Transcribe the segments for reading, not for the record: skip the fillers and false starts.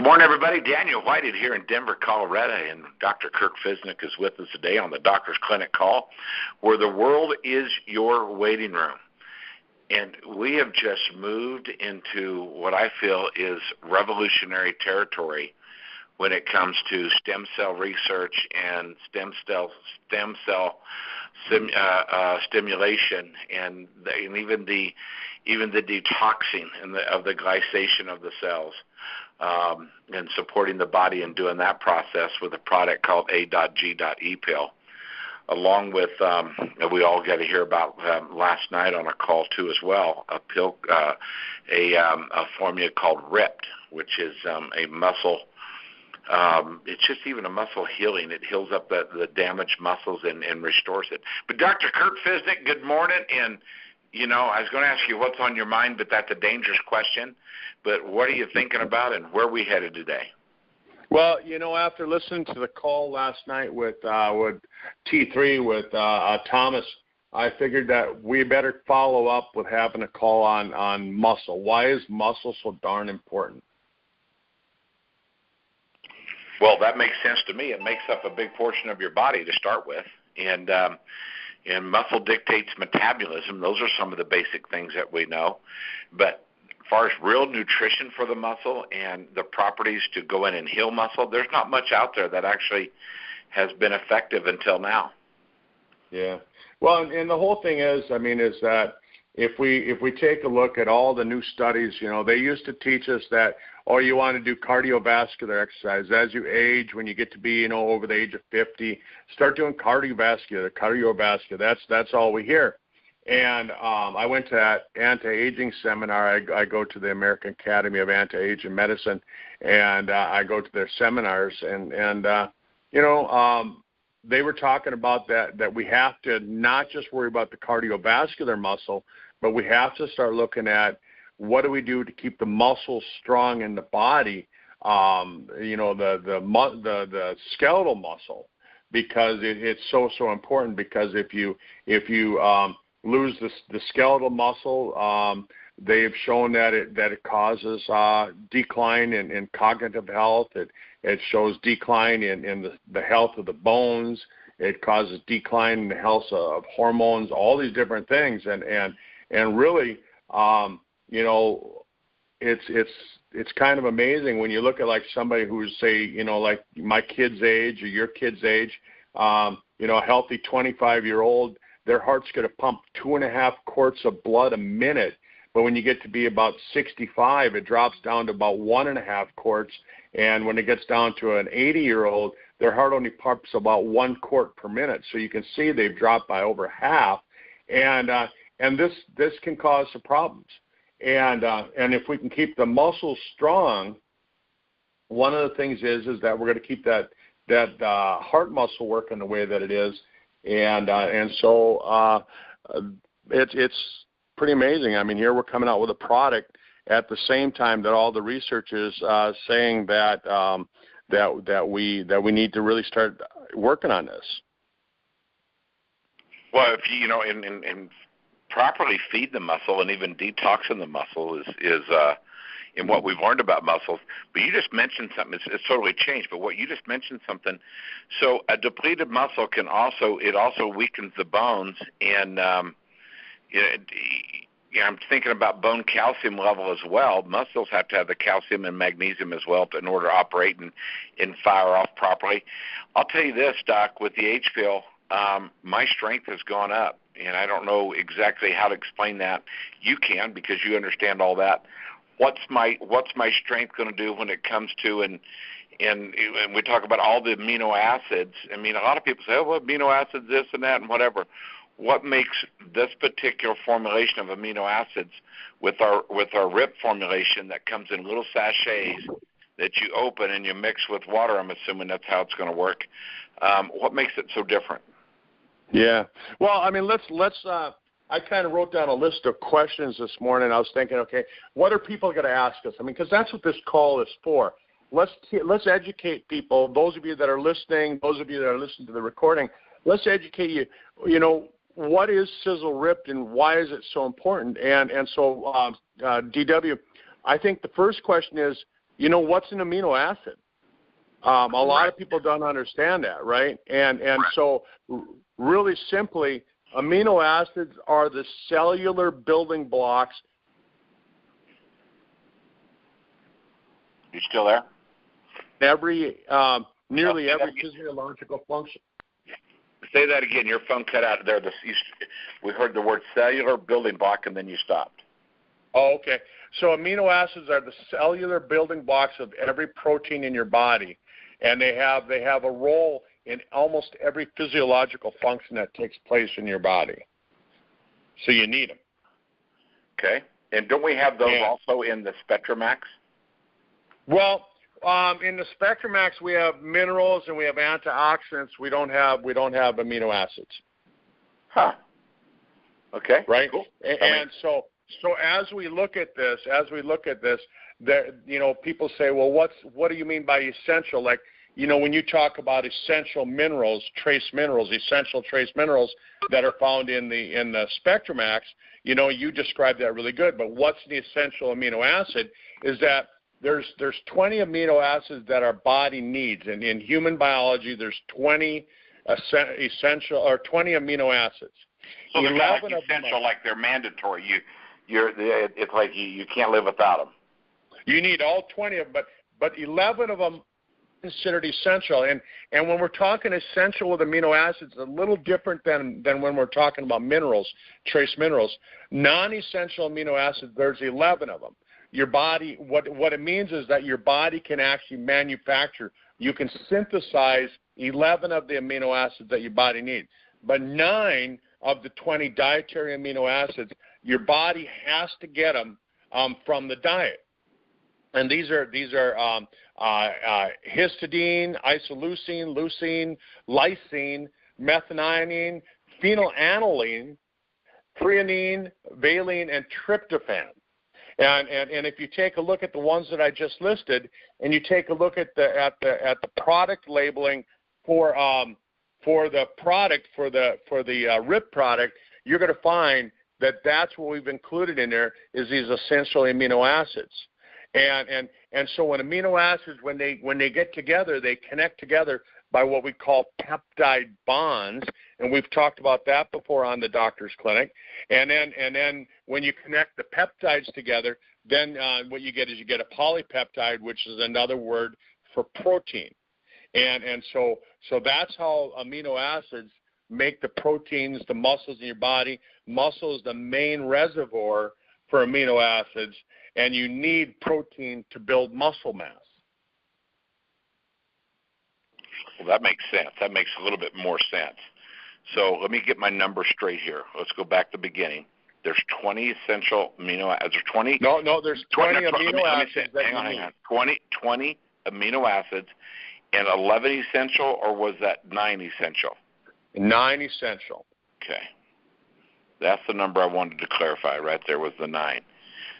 Good morning, everybody. Daniel Whited here in Denver, Colorado, and Dr. Kirk Fisnick is with us today on the Doctor's Clinic call, where the world is your waiting room. And we have just moved into what I feel is revolutionary territory when it comes to stem cell research and stem cell stimulation, and even the detoxing of the glycation of the cells, and supporting the body and doing that process with a product called A.G.E pill, along with we all got to hear about last night on a call too as well, a pill, a formula called Ript, which is a muscle. It's just even a muscle healing. It heals up the damaged muscles and restores it. But Dr. Kirk Fisnick, good morning. And, you know, I was going to ask you what's on your mind, but that's a dangerous question. But what are you thinking about, and where are we headed today? Well, you know, after listening to the call last night with T3 with Thomas, I figured that we better follow up with having a call on muscle. Why is muscle so darn important? Well, that makes sense to me. It makes up a big portion of your body to start with, and muscle dictates metabolism. Those are some of the basic things that we know. But as far as real nutrition for the muscle and the properties to go in and heal muscle, there's not much out there that actually has been effective until now. Yeah. Well, and the whole thing is, I mean, is that if we take a look at all the new studies, you know, they used to teach us that, oh, you want to do cardiovascular exercise. As you age, when you get to be, you know, over the age of 50, start doing cardiovascular. That's all we hear. And I went to that anti-aging seminar. I go to the American Academy of Anti-Aging Medicine, and I go to their seminars. And you know, they were talking about that we have to not just worry about the cardiovascular muscle, but we have to start looking at what do we do to keep the muscles strong in the body, you know, the skeletal muscle, because it's so important. Because if you lose the skeletal muscle, they've shown that it causes decline in cognitive health. It shows decline in the health of the bones. It causes decline in the health of hormones, all these different things, and really, you know, it's kind of amazing when you look at like somebody who's, say, you know, like my kid's age or your kid's age, you know, a healthy 25-year-old, their heart's going to pump 2.5 quarts of blood a minute. But when you get to be about 65, it drops down to about 1.5 quarts. And when it gets down to an 80-year-old, their heart only pumps about 1 quart per minute. So you can see they've dropped by over half. And this can cause some problems. And if we can keep the muscles strong, one of the things is that we're going to keep that heart muscle working the way that it is. And so it's pretty amazing. I mean, here we're coming out with a product at the same time that all the research is saying that we need to really start working on this. Well, if you know, and properly feed the muscle and even detoxing the muscle is in what we've learned about muscles. But you just mentioned something. It's totally changed. But what you just mentioned something. So a depleted muscle can also weakens the bones, and I'm thinking about bone calcium level as well. Muscles have to have the calcium and magnesium as well in order to operate and fire off properly. I'll tell you this, Doc, with the H pill, my strength has gone up, and I don't know exactly how to explain that. You can, because you understand all that. What's my strength going to do when it comes to and we talk about all the amino acids? I mean, a lot of people say, oh, well, amino acids, this and that and whatever. What makes this particular formulation of amino acids with our Ript formulation that comes in little sachets that you open and you mix with water? I'm assuming that's how it's going to work. What makes it so different? Yeah. Well, I mean, let's. I kind of wrote down a list of questions this morning. I was thinking, okay, what are people going to ask us? I mean, because that's what this call is for. Let's educate people. Those of you that are listening, those of you that are listening to the recording, let's educate you. You know, what is Sizzle Ript and why is it so important? And so, DW, I think the first question is, what's an amino acid? A lot of people don't understand that, right? And so really simply, amino acids are the cellular building blocks. You still there? Nearly every physiological function. Say that again. Your phone cut out there. We heard the word cellular building block, and then you stopped. Oh, okay. So amino acids are the cellular building blocks of every protein in your body, and they have a role in almost every physiological function that takes place in your body. So you need them. Okay. And don't we have those also in the SpectraMax? Well, in the SpectraMax we have minerals and we have antioxidants. We don't have amino acids. Huh. Okay. Right. Cool. And so as we look at this, there, people say, well, what do you mean by essential? Like, when you talk about essential minerals, essential trace minerals that are found in the SpectraMax, you described that really good. But what's the essential amino acid? Is that there's 20 amino acids that our body needs, and in human biology, there's 20 essential or 20 amino acids. So they're kind of like essential, like they're mandatory. It's like you can't live without them. You need all 20 of them, but 11 of them considered essential. And when we're talking essential with amino acids, it's a little different than when we're talking about minerals, trace minerals. Non-essential amino acids, there's 11 of them. Your body, what it means is that your body can actually manufacture. You can synthesize 11 of the amino acids that your body needs. But 9 of the 20 dietary amino acids, your body has to get them from the diet. And these are histidine, isoleucine, leucine, lysine, methionine, phenylalanine, threonine, valine, and tryptophan. And if you take a look at the ones that I just listed, and you take a look at the product labeling for the RIP product, you're going to find that that's what we've included in there is these essential amino acids. And so when amino acids, when they get together, they connect together by what we call peptide bonds, and we've talked about that before on the doctor's clinic. And then when you connect the peptides together, then what you get is you get a polypeptide, which is another word for protein. And so that's how amino acids make the proteins, the muscles in your body. Muscle is the main reservoir for amino acids, and you need protein to build muscle mass. Well, that makes sense. That makes a little bit more sense. So let me get my numbers straight here. Let's go back to the beginning. There's 20 essential amino acids. There's 20. No, there's 20 amino acids. Hang on. 20 amino acids, and 11 essential, or was that 9 essential? 9 essential. Okay. That's the number I wanted to clarify right there was the 9.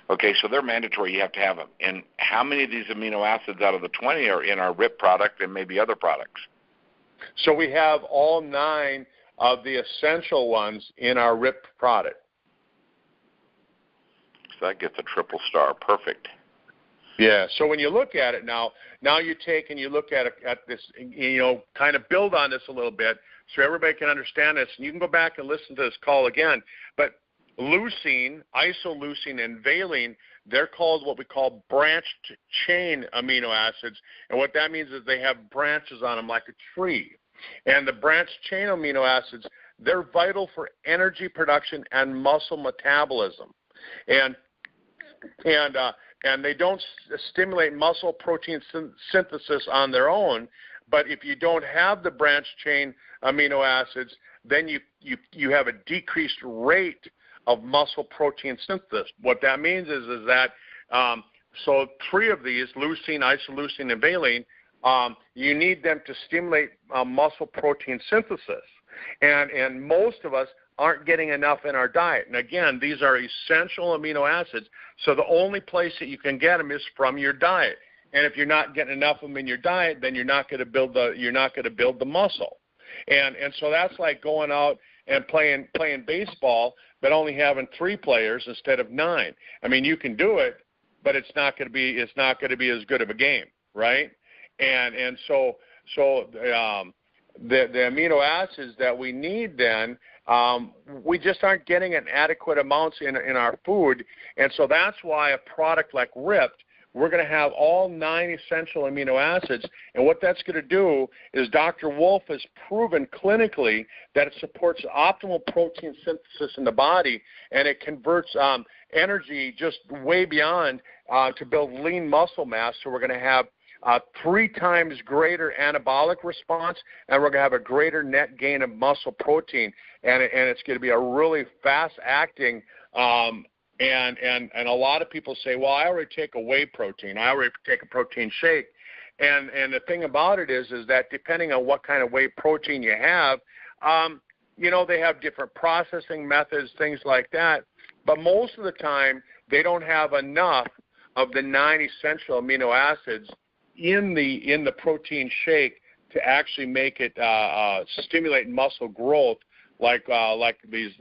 Okay, so they're mandatory. You have to have them. And how many of these amino acids out of the 20 are in our RIP product and maybe other products? So we have all 9 of the essential ones in our RIP product. So that gets a triple star. Perfect. Yeah, so when you look at it now you take and you look at this, kind of build on this a little bit so everybody can understand this. And you can go back and listen to this call again. But leucine, isoleucine, and valine, they're called what we call branched chain amino acids. And what that means is they have branches on them like a tree. And the branched chain amino acids, they're vital for energy production and muscle metabolism. And they don't stimulate muscle protein synthesis on their own, but if you don't have the branched chain amino acids, then you have a decreased rate of muscle protein synthesis. What that means is that so 3 of these, leucine, isoleucine, and valine, you need them to stimulate muscle protein synthesis, and most of us aren't getting enough in our diet. And again, these are essential amino acids, so the only place that you can get them is from your diet. And if you're not getting enough of them in your diet, then you're not going to build the muscle. And so that's like going out and playing baseball, but only having 3 players instead of 9. I mean, you can do it, but it's not going to be as good of a game, right? And so the amino acids that we need then, we just aren't getting an adequate amounts in our food, and so that's why a product like Ript, we're going to have all 9 essential amino acids, and what that's going to do is Dr. Wolf has proven clinically that it supports optimal protein synthesis in the body, and it converts energy just way beyond to build lean muscle mass. So we're going to have 3 times greater anabolic response, and we're going to have a greater net gain of muscle protein, and it's going to be a really fast-acting. And a lot of people say, well, I already take a whey protein. I already take a protein shake. And the thing about it is that depending on what kind of whey protein you have, they have different processing methods, things like that. But most of the time, they don't have enough of the 9 essential amino acids in the protein shake to actually make it stimulate muscle growth like we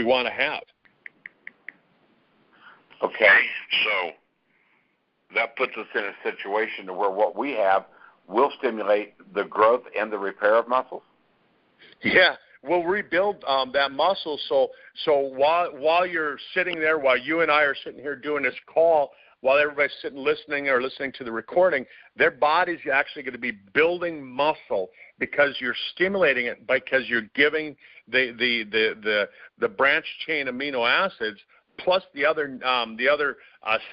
want to have. Okay, so that puts us in a situation where what we have will stimulate the growth and the repair of muscles? Yeah, we'll rebuild that muscle. So while you're sitting there, while you and I are sitting here doing this call, while everybody's sitting listening to the recording, their body's actually going to be building muscle because you're stimulating it, because you're giving the branched chain amino acids plus the other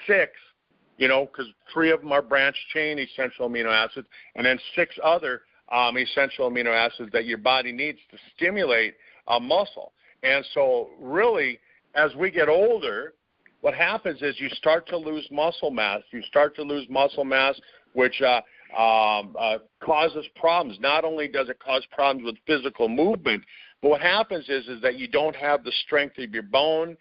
6, because 3 of them are branched chain essential amino acids, and then 6 other essential amino acids that your body needs to stimulate muscle. And so really, as we get older, what happens is you start to lose muscle mass. You start to lose muscle mass, which causes problems. Not only does it cause problems with physical movement, but what happens is that you don't have the strength of your bone.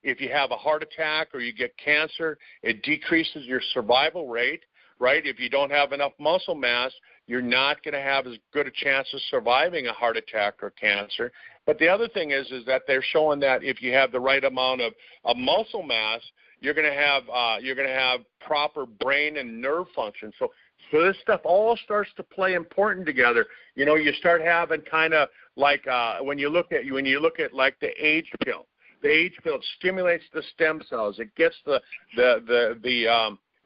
If you have a heart attack or you get cancer, it decreases your survival rate, right? If you don't have enough muscle mass, you're not going to have as good a chance of surviving a heart attack or cancer. But the other thing is that they're showing that if you have the right amount of muscle mass, you're going to have proper brain and nerve function. So this stuff all starts to play important together. You start having kind of like when you look at like the age pill. The age pill stimulates the stem cells. It gets the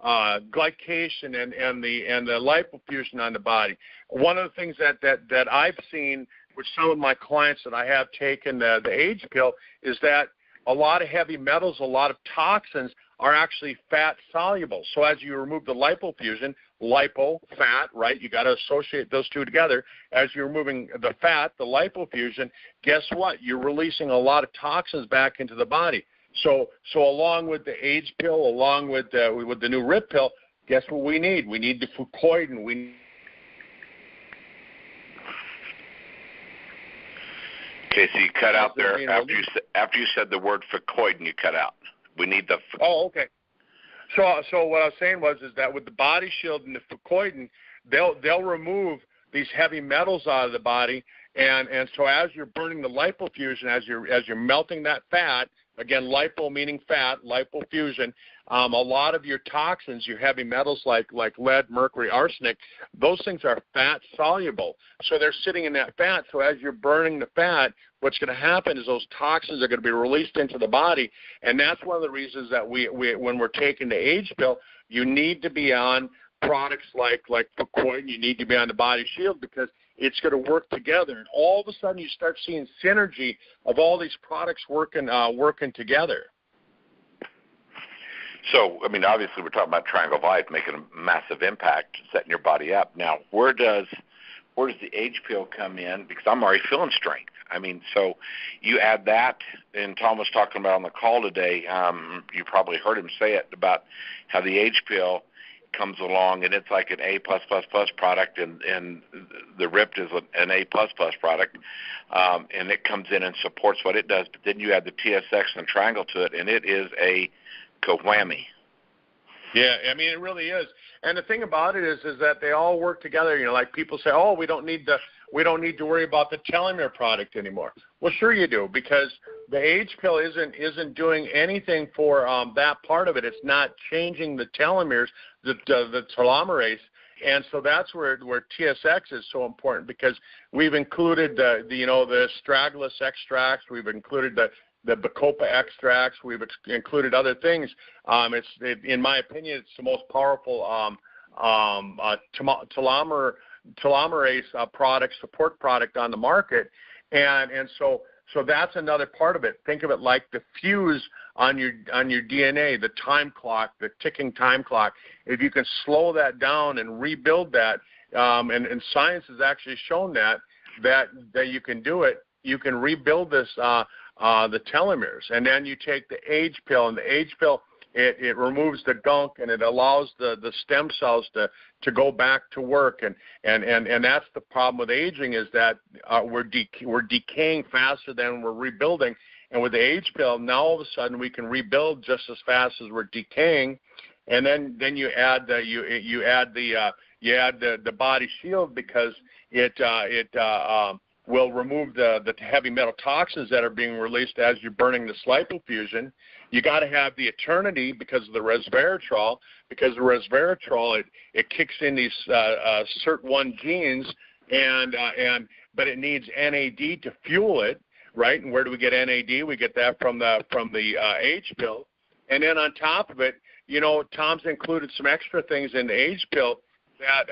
glycation and the lipofusion on the body. One of the things that I've seen with some of my clients that I have taken the age pill is that a lot of heavy metals, a lot of toxins are actually fat soluble. So as you remove the lipofusion, lipo, fat, right? You got to associate those two together. As you're removing the fat, the lipofusion, guess what? You're releasing a lot of toxins back into the body. So along with the age pill, along with the new Ript pill, guess what we need? We need the fucoidan. Okay, so you cut out there after you said the word fucoidan. You cut out. We need the. Oh, okay. So what I was saying is that with the body shield and the fucoidan, they'll remove these heavy metals out of the body, and so as you're burning the lipofusion, as you're melting that fat, again, lipo meaning fat, lipofusion, a lot of your toxins, your heavy metals like lead, mercury, arsenic, those things are fat soluble. So they're sitting in that fat. So as you're burning the fat, what's going to happen is those toxins are going to be released into the body, and that's one of the reasons that we when we're taking the age pill, you need to be on products like fucoidan, you need to be on the body shield because it's going to work together. And all of a sudden you start seeing synergy of all these products working together. So, I mean, obviously we're talking about Triangle of Life making a massive impact, setting your body up. Now, where does the age pill come in? Because I'm already feeling strength. I mean, so you add that, and Tom was talking about on the call today, you probably heard him say it, about how the age pill comes along and it's like an A+++ product, and the Ript is an A++ product, and it comes in and supports what it does. But then you add the TSX and Triangle to it, and it is a whammy. Yeah, I mean, it really is. And the thing about it is that they all work together. You know, like people say, oh, we don't need to worry about the telomere product anymore. Well, sure you do, because the age pill isn't doing anything for that part of it. It's not changing the telomeres, the telomerase. And so that's where TSX is so important, because we've included the astragalus extracts, we've included the bacopa extracts, we've included other things. In my opinion, it's the most powerful telomerase support product on the market, and so that's another part of it. Think of it like the fuse on your DNA, the time clock, the ticking time clock. If you can slow that down and rebuild that, and science has actually shown that you can do it. You can rebuild this the telomeres, and then you take the age pill, and the age pill it removes the gunk, and it allows the stem cells to go back to work, and that's the problem with aging, is that we're decaying faster than we're rebuilding. And with the age pill, now all of a sudden we can rebuild just as fast as we're decaying. And then you add the body shield, because it will remove the heavy metal toxins that are being released as you're burning this lipofusion. You got to have the eternity because of the resveratrol, because the resveratrol it kicks in these SIRT1 genes, but it needs NAD to fuel it, right? And where do we get NAD? We get that from the age pill. And then on top of it, Tom's included some extra things in the age pill that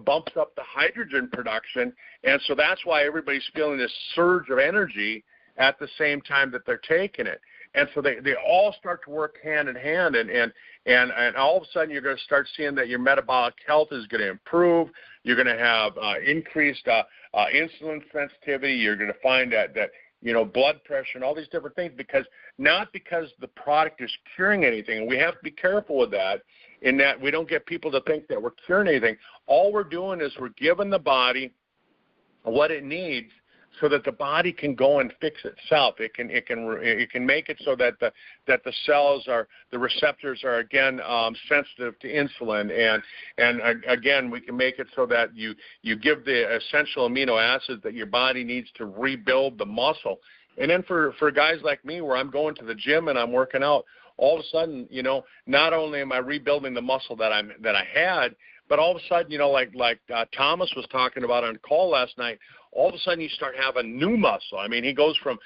bumps up the hydrogen production, and so that's why everybody's feeling this surge of energy at the same time that they're taking it. And so they all start to work hand in hand, and all of a sudden you're going to start seeing that your metabolic health is going to improve. You're going to have increased insulin sensitivity. You're going to find that blood pressure and all these different things, not because the product is curing anything. And we have to be careful with that, in that we don't get people to think that we're curing anything. All we're doing is we're giving the body what it needs, so that the body can go and fix itself. It can make it so that the cells the receptors are again sensitive to insulin, and again we can make it so that you give the essential amino acids that your body needs to rebuild the muscle. And then for guys like me, where I'm going to the gym and I'm working out, all of a sudden, not only am I rebuilding the muscle that I had, but all of a sudden, like Thomas was talking about on call last night, all of a sudden you start having new muscle. I mean, he goes from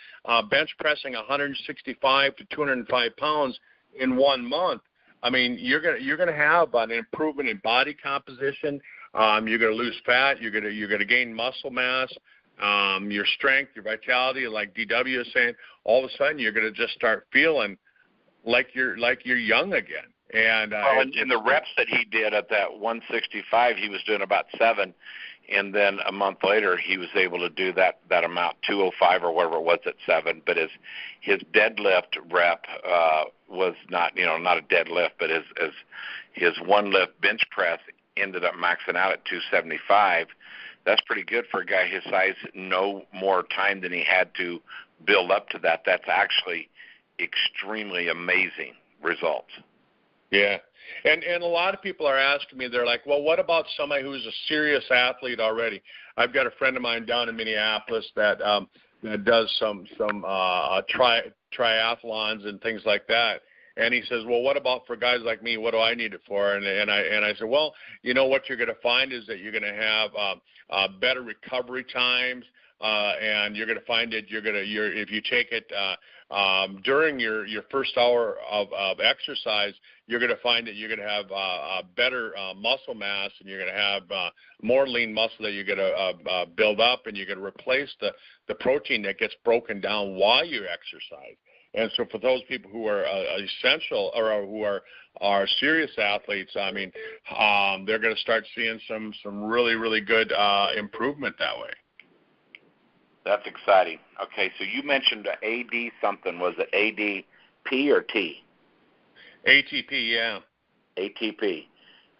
bench pressing 165 to 205 pounds in 1 month. I mean, you're gonna have an improvement in body composition. You're gonna lose fat. You're gonna gain muscle mass. Your strength, your vitality, like DW is saying, all of a sudden you're gonna just start feeling like you're young again. And in the reps that he did at that 165, he was doing about 7, and then a month later he was able to do that amount, 205 or whatever it was at 7. But his deadlift rep was not a deadlift, but his one lift bench press ended up maxing out at 275. That's pretty good for a guy his size. No more time than he had to build up to that. That's actually extremely amazing results. Yeah, and a lot of people are asking me, they're like, well, what about somebody who's a serious athlete already? I've got a friend of mine down in Minneapolis that does some triathlons and things like that. And he says, well, what about for guys like me? What do I need it for? And I said, well, what you're going to find is that you're going to have better recovery times, and you're going to find that if you take it during your first hour of exercise, you're going to find that you're going to have better muscle mass, and you're going to have more lean muscle that you're going to build up, and you're going to replace the protein that gets broken down while you exercise. And so for those people who are essential or who are serious athletes, I mean, they're going to start seeing some really, really good improvement that way. That's exciting. Okay, so you mentioned AD something. Was it ADP or T? ATP, yeah. ATP.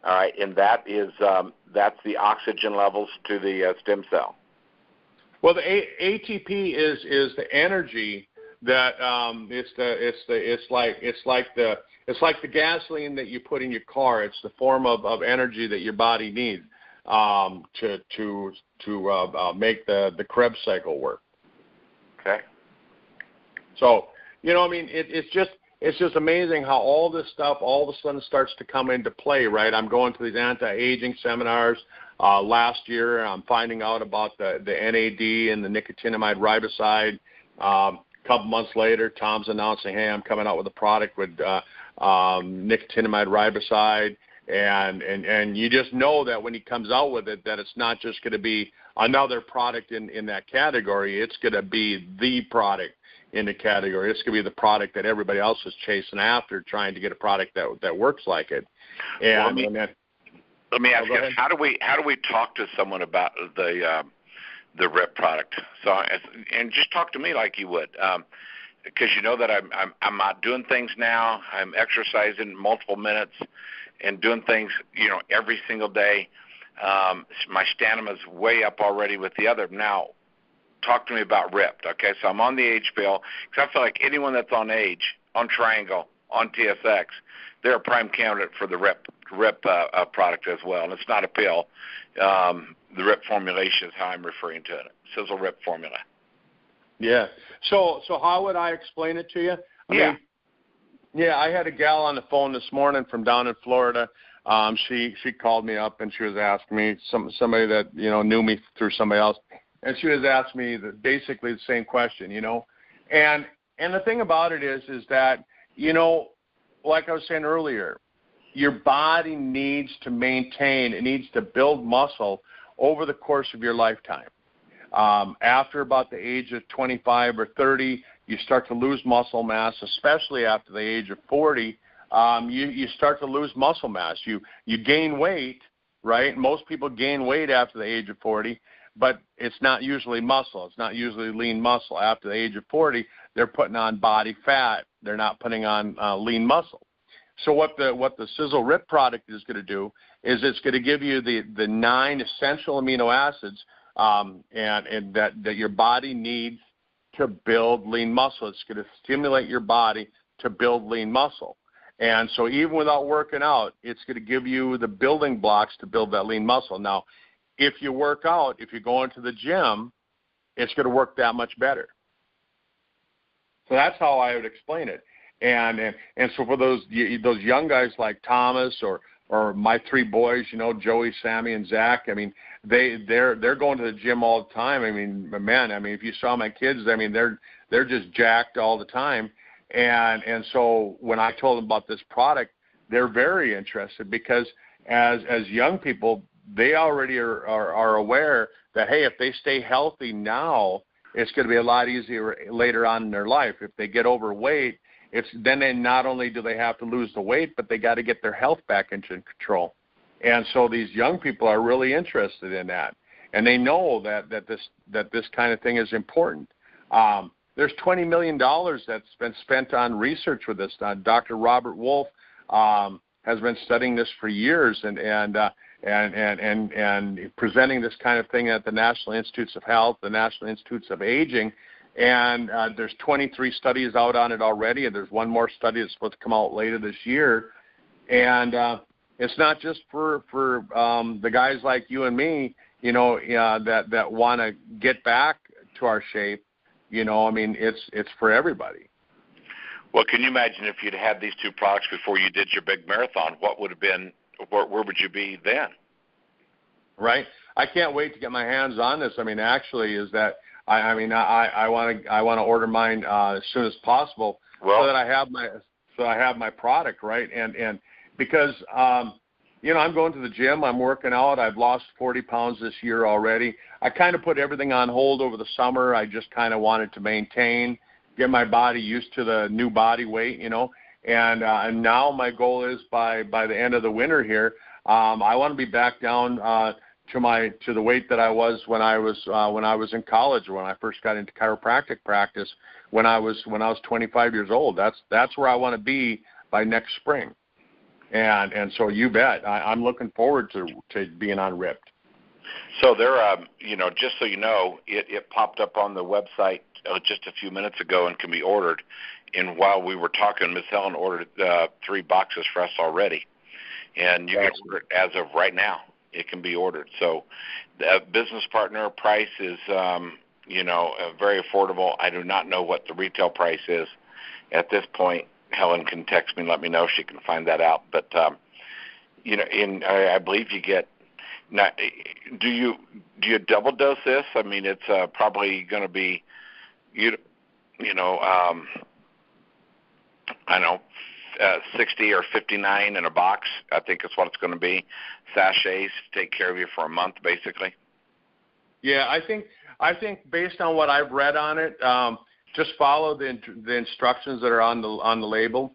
All right, and that is that's the oxygen levels to the stem cell. Well, the ATP is the energy that it's like the gasoline that you put in your car. It's the form of energy that your body needs to make the Krebs cycle work. Okay. So I mean, it's just amazing how all this stuff all of a sudden starts to come into play, right? I'm going to these anti-aging seminars. Last year, I'm finding out about the NAD and the nicotinamide riboside. A couple months later, Tom's announcing, hey, I'm coming out with a product with nicotinamide riboside. And you just know that when he comes out with it, that it's not just going to be another product in that category. It's going to be the product in the category. It's going to be the product that everybody else is chasing after, trying to get a product that works like it. And let me ask you, how do we talk to someone about the Ript product? So, and just talk to me like you would, because you know that I'm out doing things now. I'm exercising multiple minutes and doing things, every single day. My stamina's way up already with the other. Now, talk to me about Ript. Okay, so I'm on the age pill because I feel like anyone that's on age, on Triangle, on TSX, they're a prime candidate for the Ript product as well. And it's not a pill. The Ript formulation is how I'm referring to it. Sizzle Ript formula. Yeah. So how would I explain it to you? I mean, I had a gal on the phone this morning from down in Florida. She called me up and she was asking me, somebody that knew me through somebody else, and she was asking me basically the same question, And the thing about it is that like I was saying earlier, your body needs to maintain, it needs to build muscle over the course of your lifetime. After about the age of 25 or 30, you start to lose muscle mass, especially after the age of 40. You start to lose muscle mass. You gain weight, right? Most people gain weight after the age of 40, but it's not usually muscle. It's not usually lean muscle. After the age of 40, they're putting on body fat. They're not putting on lean muscle. So what the Sizzle Ript product is going to do is it's going to give you the 9 essential amino acids and that your body needs to build lean muscle. It's going to stimulate your body to build lean muscle. And so even without working out, it's going to give you the building blocks to build that lean muscle. Now, if you work out, if you go into the gym, it's going to work that much better. So that's how I would explain it. And so for those young guys like Thomas or my 3 boys, Joey, Sammy, and Zach, I mean, they're going to the gym all the time. I mean, man, if you saw my kids, I mean, they're just jacked all the time. And so when I told them about this product, they're very interested because as young people, they already are aware that, hey, if they stay healthy now, it's going to be a lot easier later on in their life. If they get overweight, then they not only do they have to lose the weight, but they got to get their health back into control. And so these young people are really interested in that, and they know that this kind of thing is important. There's $20 million that's been spent on research with this. Dr. Robert Wolf has been studying this for years and presenting this kind of thing at the National Institutes of Health, the National Institutes of Aging. And there's 23 studies out on it already, and there's one more study that's supposed to come out later this year. And it's not just for the guys like you and me, that want to get back to our shape. I mean, it's for everybody. Well, can you imagine if you'd had these 2 products before you did your big marathon? What would have been? Where would you be then? Right. I can't wait to get my hands on this. I mean, actually, is that I want to order mine as soon as possible, so that I have my product, right? And because I'm going to the gym, I'm working out. I've lost 40 pounds this year already. I kind of put everything on hold over the summer. I just kind of wanted to maintain, get my body used to the new body weight, And now my goal is by the end of the winter here, I want to be back down to the weight that I was when I was in college, or when I first got into chiropractic practice when I was 25 years old. That's where I want to be by next spring. And so you bet, I'm looking forward to being on Ript. So there, just so you know, it popped up on the website just a few minutes ago and can be ordered. And while we were talking, Miss Helen ordered 3 boxes for us already, and you can order it as of right now. It can be ordered. So the business partner price is, very affordable. I do not know what the retail price is at this point. Helen can text me and let me know if she can find that out. But I believe you get. Now, do you double dose this? I mean, it's probably going to be, I don't know, 60 or 59 in a box. I think that's what it's going to be. Sachets to take care of you for a month, basically. Yeah, I think based on what I've read on it, just follow the instructions that are on the label.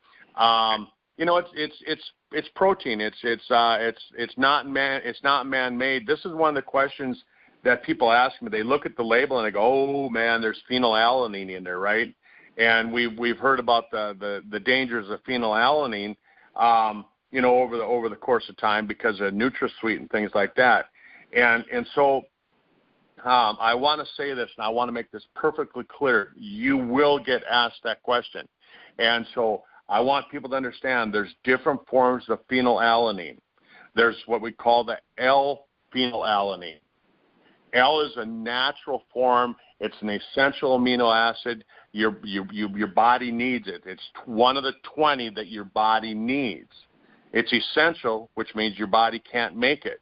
It's protein. It's not man-made. This is one of the questions that people ask me. They look at the label and they go, "Oh man, there's phenylalanine in there, right?" And we've heard about the dangers of phenylalanine, over the course of time because of NutraSweet and things like that. And so I want to say this, and I want to make this perfectly clear. You will get asked that question, and so I want people to understand there's different forms of phenylalanine. There's what we call the L-phenylalanine. L is a natural form. It's an essential amino acid. Your body needs it. It's one of the 20 that your body needs. It's essential, which means your body can't make it.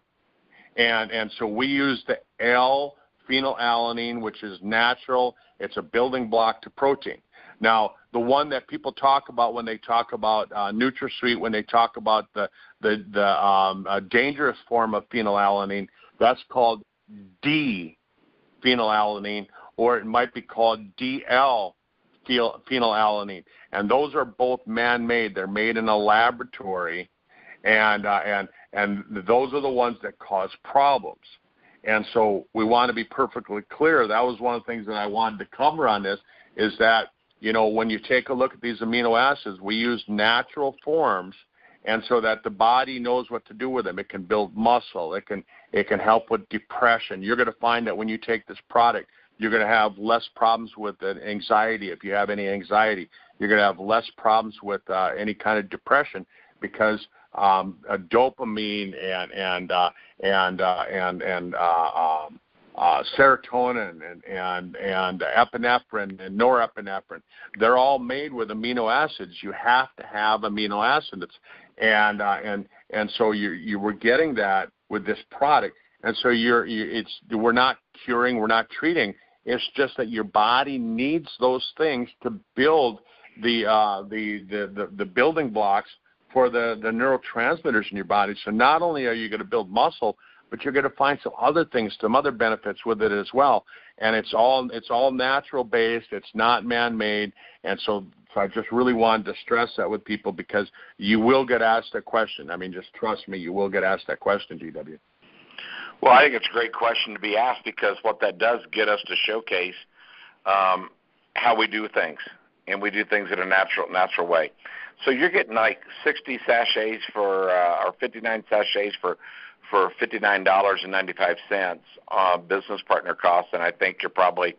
And so we use the L-phenylalanine, which is natural. It's a building block to protein. Now, the one that people talk about when they talk about NutraSweet, when they talk about the dangerous form of phenylalanine, that's called D-phenylalanine, or it might be called DL-phenylalanine. And those are both man-made. They're made in a laboratory, and those are the ones that cause problems. And so we want to be perfectly clear. That was one of the things that I wanted to cover on this, is that when you take a look at these amino acids, we use natural forms, and so that the body knows what to do with them. It can build muscle. It can help with depression. You're going to find that when you take this product, you're going to have less problems with anxiety. If you have any anxiety, you're going to have less problems with any kind of depression, because dopamine and serotonin and epinephrine and norepinephrine, they're all made with amino acids. You have to have amino acids, and so you were getting that with this product. And so we're not curing, we're not treating. It's just that your body needs those things to build the building blocks for the neurotransmitters in your body. So not only are you going to build muscle, but you're going to find some other things, some other benefits with it as well. And it's all natural based. It's not man-made. And so I just really wanted to stress that with people, because you will get asked that question. I mean, just trust me, you will get asked that question, GW. Well, I think it's a great question to be asked, because what that does get us to showcase how we do things, and we do things in a natural way. So you're getting like 60 sachets or 59 sachets for $59.95 business partner cost, and I think you're probably,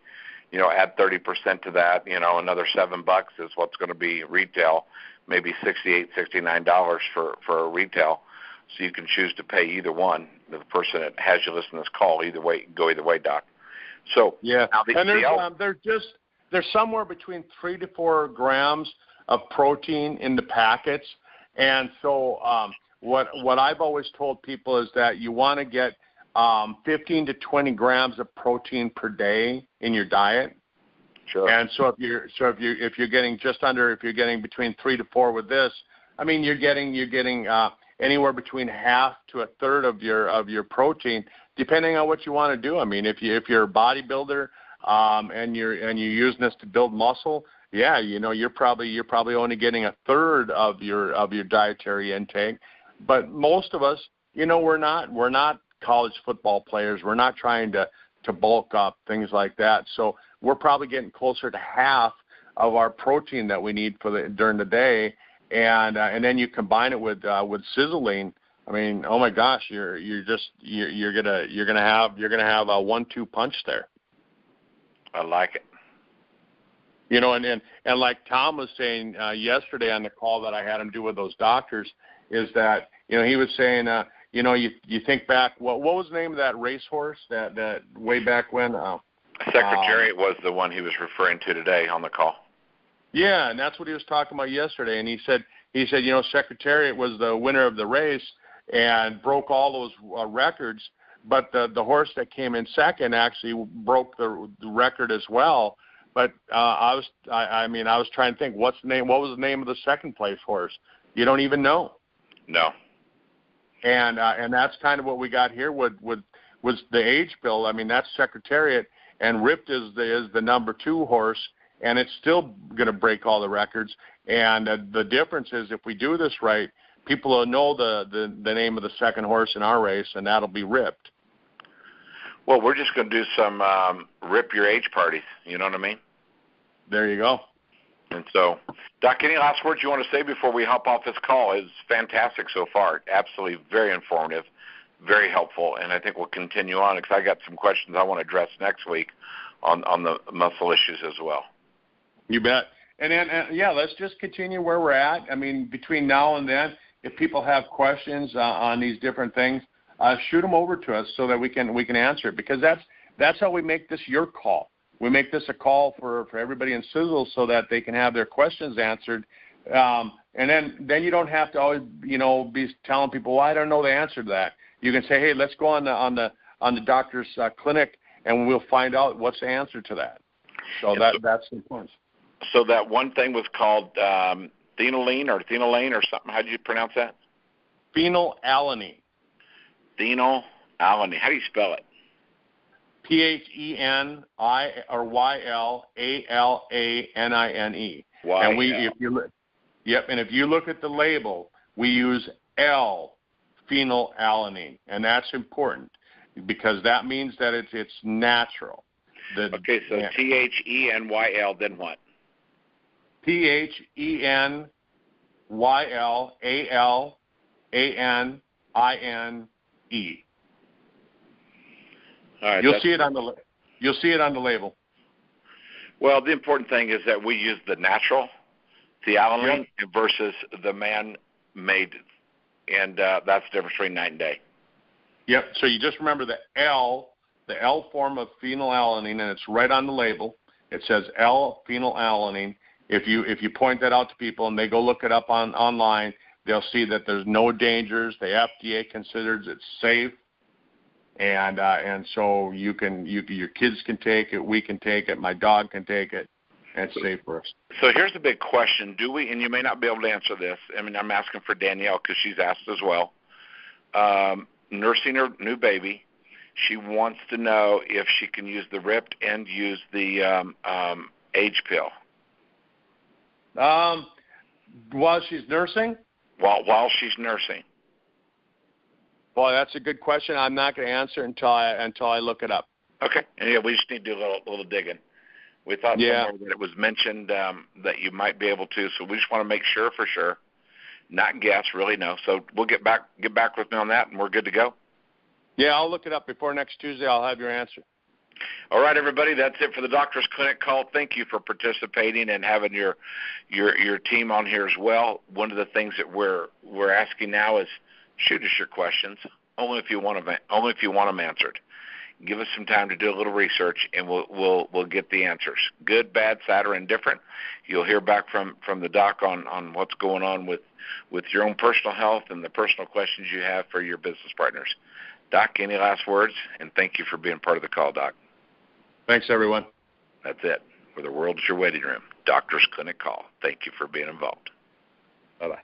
add 30% to that, another $7 is what's going to be retail, maybe $68, $69 for retail. So you can choose to pay either one. The person that has you listen to this call, go either way, Doc. So yeah, and there's somewhere between 3 to 4 grams of protein in the packets, and so what I've always told people is that you want to get 15 to 20 grams of protein per day in your diet. Sure. And so if you're getting between 3 to 4 with this, I mean you're getting anywhere between half to a third of your protein, depending on what you want to do. I mean, if you're a bodybuilder and you're using this to build muscle, yeah, you're probably only getting a third of your dietary intake. But most of us, we're not college football players. We're not trying to bulk up, things like that. So we're probably getting closer to half of our protein that we need during the day. And then you combine it with sizzling. I mean, oh my gosh, you're gonna have a 1-2 punch there. I like it. You know, and like Tom was saying yesterday on the call that I had him do with those doctors, is that, you know, he was saying, you know, you think back, what was the name of that racehorse that way back when? Secretariat was the one he was referring to today on the call. Yeah, and that's what he was talking about yesterday. And he said, you know, Secretariat was the winner of the race and broke all those records, but the horse that came in second actually broke the record as well. But I was trying to think, what was the name of the second place horse? You don't even know. No. And that's kind of what we got here with the age bill. I mean, that's Secretariat, and Ript is the number 2 horse, and it's still going to break all the records. And the difference is, if we do this right, people will know the name of the second horse in our race, and that'll be Ript. Well, we're just going to do some Rip Your Age parties. You know what I mean? There you go. And so, Doc, any last words you want to say before we hop off this call? It's fantastic so far. Absolutely very informative, very helpful, and I think we'll continue on because I got some questions I want to address next week on the muscle issues as well. You bet. And then, yeah, let's just continue where we're at. I mean, between now and then, if people have questions on these different things, shoot them over to us so that we can answer it, because that's how we make this your call. We make this a call for everybody in Sizzle so that they can have their questions answered. And then you don't have to always, you know, be telling people, well, I don't know the answer to that. You can say, hey, let's go on the doctor's clinic, and we'll find out what's the answer to that. So that's important. So that one thing was called phenylene or something. How do you pronounce that? Phenylalanine. Phenylalanine. How do you spell it? Phenylalalanine. And if you look at the label, we use L-phenylalanine, and that's important because that means that it's natural. Okay, so T-H-E-N-Y-L, then what? Phenylalalanine. All right, you'll see it on the label. Well, the important thing is that we use the natural thealanine versus the man-made, and that's the difference between night and day. Yep. So you just remember the L form of phenylalanine, and it's right on the label. It says L-phenylalanine. If you point that out to people and they go look it up online, they'll see that there's no dangers. The FDA considers it safe, and so your kids can take it, we can take it, my dog can take it, and it's safe for us. So here's the big question: do we? And you may not be able to answer this. I mean, I'm asking for Danielle because she's asked as well. Nursing her new baby, she wants to know if she can use the Ript and use the age pill. While she's nursing? While she's nursing. Boy, that's a good question. I'm not going to answer until I look it up. Okay. And yeah, we just need to do a little digging. We thought somewhere that it was mentioned that you might be able to, so we just want to make sure for sure. Not guess, really no. So we'll get back with me on that, and we're good to go. Yeah, I'll look it up before next Tuesday. I'll have your answer. All right, everybody, that's it for the Doctor's Clinic call. Thank you for participating and having your team on here as well. One of the things that we're asking now is shoot us your questions, only if you want them answered. Give us some time to do a little research, and we'll get the answers. Good, bad, sad, or indifferent. You'll hear back from the doc on what's going on with your own personal health and the personal questions you have for your business partners. Doc, any last words? And thank you for being part of the call, Doc. Thanks, everyone. That's it. Where the world is your waiting room. Doctor's Clinic call. Thank you for being involved. Bye-bye.